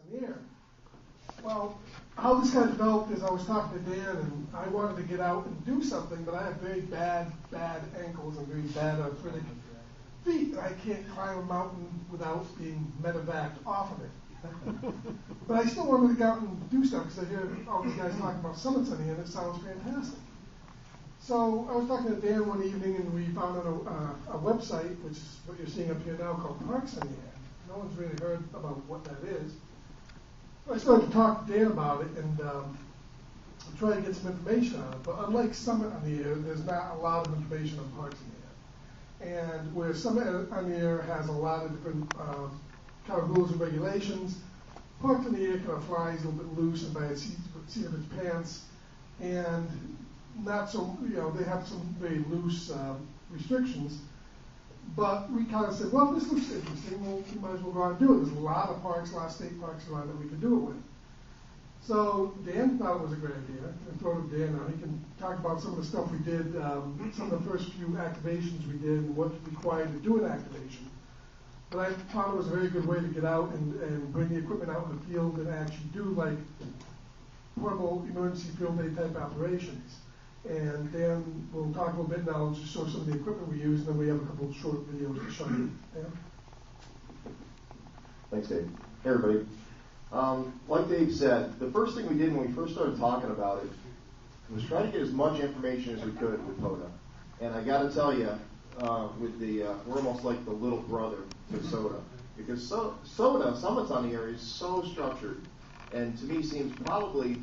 on the air. Well, how this got developed is I was talking to Dan, and I wanted to get out and do something, but I have very bad ankles and very bad arthritic feet, and I can't climb a mountain without being medevaced off of it. But I still wanted to get out and do stuff because I hear all these guys talking about summits on the end. It sounds fantastic. So I was talking to Dan one evening, and we found a website, which is what you're seeing up here now, called Parks on the Air. No one's really heard about what that is. I started to talk to Dan about it and try to get some information on it. But unlike Summit on the Air, there's not a lot of information on Parks on the Air. And where Summit on the Air has a lot of different kind of rules and regulations, Parks on the Air kind of flies a little bit loose and by its seat of its pants, and not so, they have some very loose restrictions. But we kind of said, well, this looks interesting. Well, we might as well go out and do it. There's a lot of parks, a lot of state parks around that we could do it with. So Dan thought it was a great idea. I throw it to Dan now. He can talk about some of the stuff we did, some of the first few activations we did, and what's required to do an activation. But I thought it was a very good way to get out and bring the equipment out in the field and actually do like portable emergency field day type operations. And Dan will talk a little bit now, just show some of the equipment we use, and then we have a couple of short videos to show you. Dan? Thanks, Dave. Hey, everybody. Like Dave said, the first thing we did when we first started talking about it was try to get as much information as we could with POTA. And I got to tell you, we're almost like the little brother to SOTA. Because SOTA, Summits on the Air, is so structured, and to me seems probably,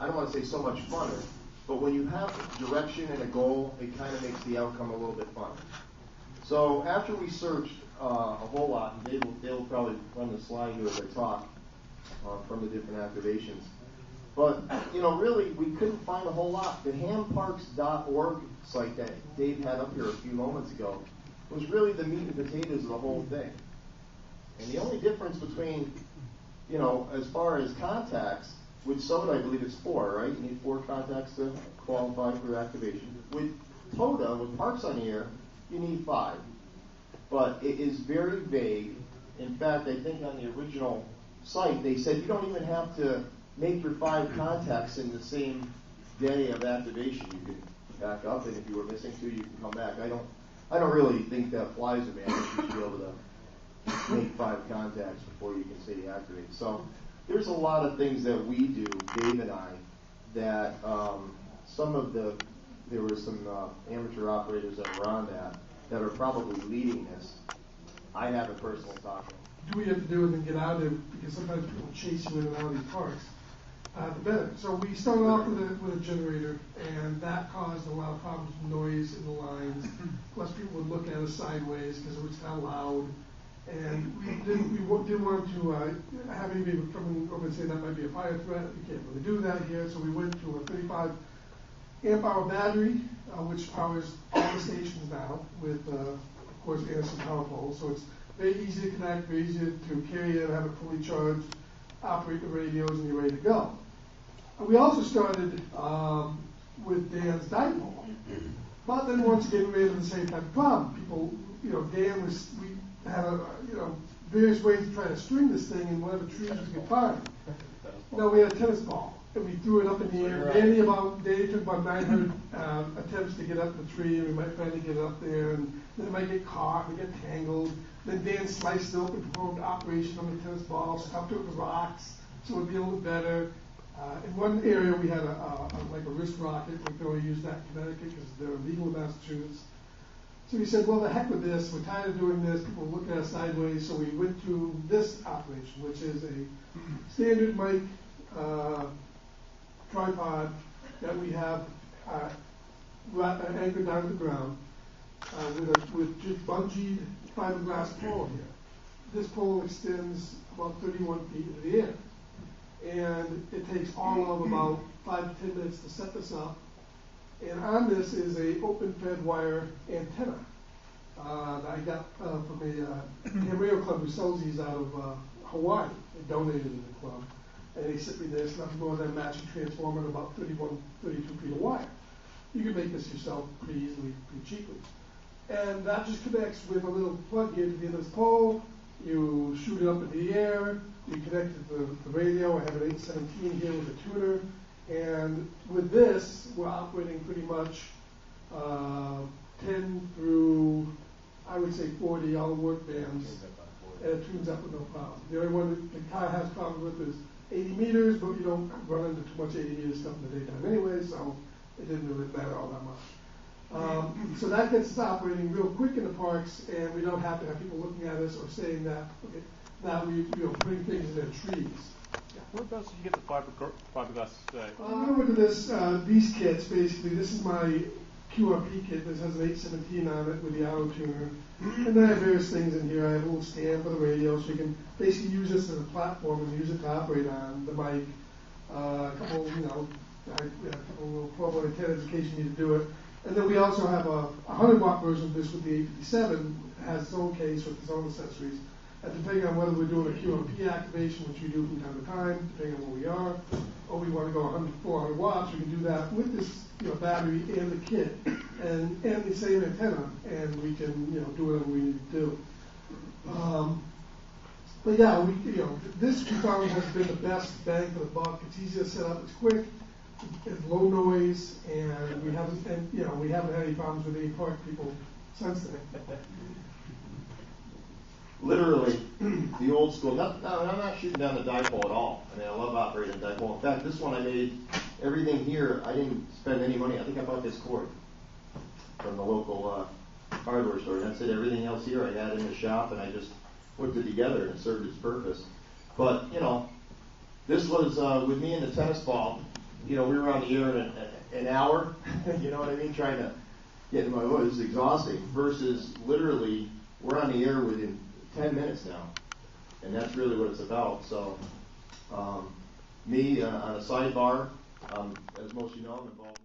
I don't want to say so much funner, but when you have direction and a goal, it kind of makes the outcome a little bit funner. So after we searched a whole lot, and Dave will probably run the slide here as I talk from the different activations. But, really, we couldn't find a whole lot. The hamparks.org site that Dave had up here a few moments ago was really the meat and potatoes of the whole thing. And the only difference between, as far as contacts, with SOTA, I believe it's 4, right? You need 4 contacts to qualify for activation. With POTA, with Parks on the Air, you need 5. But it is very vague. In fact, I think on the original site, they said you don't even have to make your 5 contacts in the same day of activation. You can back up, and if you were missing 2, you can come back. I don't really think that flies a man. You should be able to make 5 contacts before you can say you activate. So there's a lot of things that we do, Dave and I, that there were some amateur operators that were on that are probably leading this. I haven't personally talked to them. Do we have to do it and get out of there, because sometimes people chase you in and out of these parks, the better. So we started off with a generator, and that caused a lot of problems with noise in the lines. Plus people would look at us sideways because it was kind of loud. And we didn't want to have anybody come over and say that might be a fire threat. You can't really do that here. So we went to a 35 amp hour battery, which powers all the stations now with, of course, Anderson power poles. So it's very easy to connect, very easy to carry it, have it fully charged, operate the radios, and you're ready to go. And we also started with Dan's dipole. But then once again, we had the same type of problem. People, Dan we had various ways to try to string this thing in whatever trees we could find. We had a tennis ball, and we threw it up in the air. Danny took about 900 attempts to get up the tree, and we might finally get it up there, and then it might get caught, and get tangled. Then Dan sliced it open, performed operation on the tennis ball, stuffed it with rocks, so it would be a little better. In one area, we had like a wrist rocket. We could only use that in Connecticut because they're illegal in Massachusetts. So we said, well, the heck with this. We're tired of doing this. People are looking at us sideways. So we went to this operation, which is a standard mic tripod that we have anchored down to the ground with just bungeed fiberglass pole here. This pole extends about 31 feet into the air. And it takes all of about 5 to 10 minutes to set this up. And on this is a open fed wire antenna that I got from a ham radio club who sells these out of Hawaii. They donated to the club. And they sent me this, nothing more than a matching transformer and about 32 feet of wire. You can make this yourself pretty easily, pretty cheaply. And that just connects with a little plug here to the end of this pole, You shoot it up in the air, you connect it to the radio. I have an 817 here with a tuner, and with this, we're operating pretty much 10 through, I would say 40, all the work bands, and it tunes up with no problem. The only one that the car has problems with is 80 meters, but you don't run into too much 80 meter stuff in the daytime anyway, so it didn't really matter all that much. So that gets us operating real quick in the parks, and we don't have to have people looking at us or saying that, okay, now we putting things in their trees. Whereabouts did you get the fiberglass? Look at this, these kits, basically. This is my QRP kit. This has an 817 on it with the auto tuner. And then I have various things in here. I have a little stand for the radio, so you can basically use this as a platform and use it to operate on the mic. A couple, a couple little 12-watt antennas in case you need to do it. And then we also have a 100-watt version of this with the 857. It has its own case with its own accessories. And depending on whether we're doing a QMP activation, which we do from time to time, depending on where we are, or we want to go 400 watts, we can do that with this battery and the kit and the same antenna, and we can do whatever we need to do. But yeah, this we found has been the best bang for the buck. It's easy to set up, it's quick, it's low noise, and we haven't had any problems with any park people since then. Literally, the old school. No, I'm not shooting down the dipole at all. I mean, I love operating a dipole. In fact, this one I made everything here. I didn't spend any money. I think I bought this cord from the local hardware store. That's it. Everything else here I had in the shop, and I just whipped it together, and it served its purpose. But this was with me and the tennis ball. We were on the air in an hour. You know what I mean? Trying to get in my voice. This is exhausting. Versus literally, we're on the air within 10 minutes now, and that's really what it's about. So, me on a sidebar, as most of you know, I'm involved.